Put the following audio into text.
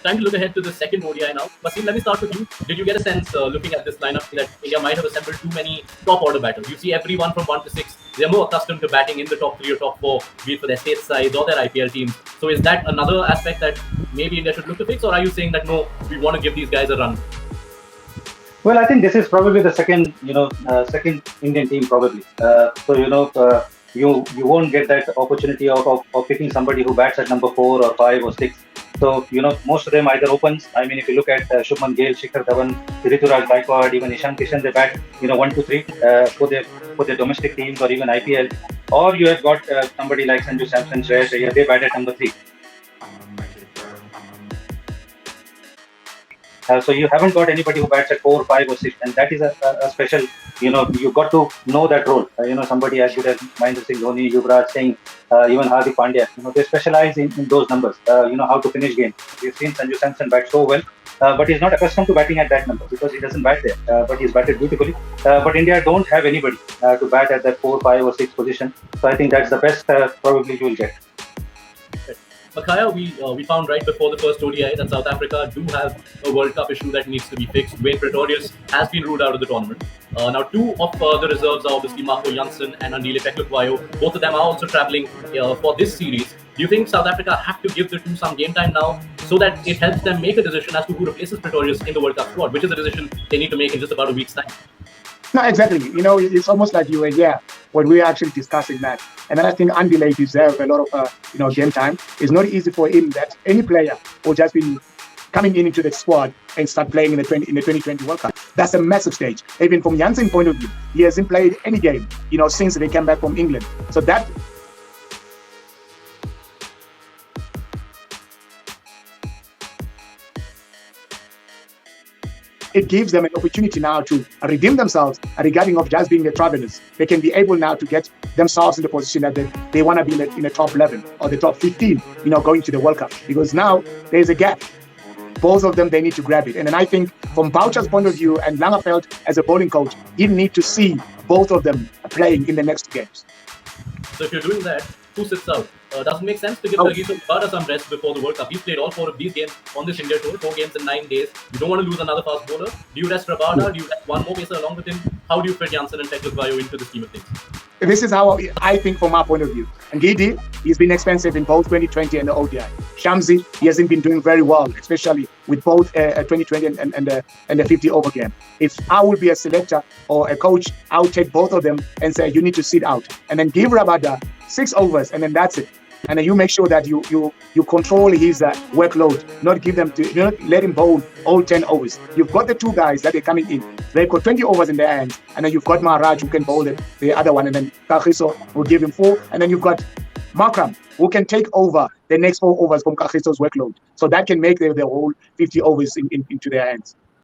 time to look ahead to the second ODI now. Wasim, let me start with you. Did you get a sense, looking at this lineup, that India might have assembled too many top order batters? You see everyone from 1 to 6, they're more accustomed to batting in the top 3 or top 4, be it for their state sides or their IPL teams. So is that another aspect that maybe India should look to fix, or are you saying that no, we want to give these guys a run? Well, I think this is probably the second Indian team probably. You won't get that opportunity of picking somebody who bats at number 4 or 5 or 6. So most of them either opens. I mean, if you look at Shubman Gill, Shikhar Dhawan, Rituraj Gaikwad, even Ishan Kishan, they bat 1 to 3 for their domestic teams or even IPL. Or you have got somebody like Sanju Samson, Shreyas Iyer, they bat at number 3. So you haven't got anybody who bats at 4, 5 or 6, and that is a special, you've got to know that role. Somebody as good as Mahendra Singh Dhoni, Yuvraj Singh, even Hardik Pandya, they specialize in those numbers, how to finish games. We've seen Sanju Samson bat so well, but he's not accustomed to batting at that number because he doesn't bat there, but he's batted beautifully. But India don't have anybody to bat at that 4, 5 or 6 position. So I think that's the best probably you will get. Makhaya, we found right before the first ODI that South Africa do have a World Cup issue that needs to be fixed. Wayne Pretorius has been ruled out of the tournament. Now, two of the reserves are obviously Marco Jansen and Andile Peklukwayo. Both of them are also travelling for this series. Do you think South Africa have to give the two some game time now so that it helps them make a decision as to who replaces Pretorius in the World Cup squad, which is a decision they need to make in just about a week's time? No, exactly. It's almost like you were here when we were actually discussing that. And then I think Andile deserves a lot of game time. It's not easy for him that any player who just been coming into the squad and start playing in the 2020 World Cup. That's a massive stage. Even from Jansen's point of view, he hasn't played any game, since they came back from England. So that it gives them an opportunity now to redeem themselves regarding of just being the travelers. They can be able now to get themselves in the position that they want to be in the top 11 or the top 15, going to the World Cup. Because now there's a gap. Both of them, they need to grab it. And then I think from Boucher's point of view and Langerveld as a bowling coach, he need to see both of them playing in the next games. So if you're doing that, who sits out? Does it make sense to give Kagiso Rabada some rest before the World Cup? He's played all 4 of these games on this India tour, 4 games in 9 days. You don't want to lose another fast bowler. Do you rest Rabada? Do you rest one more pacer along with him? How do you fit Jansen and Peklukwayo into the scheme of things? This is how I think from our point of view. And Gidi, he's been expensive in both 2020 and the ODI. Shamsi, he hasn't been doing very well, especially with both 2020 and the 50 over game. If I would be a selector or a coach, I would take both of them and say, you need to sit out. And then give Rabada 6 overs, and then that's it. And then you make sure that you control his workload, not give them to let him bowl all 10 overs. You've got the 2 guys that are coming in. They've got 20 overs in their hands, and then you've got Maharaj who can bowl the other one, and then Kagiso will give him 4, and then you've got Markram who can take over the next 4 overs from Kagiso's workload. So that can make the whole 50 overs into their hands.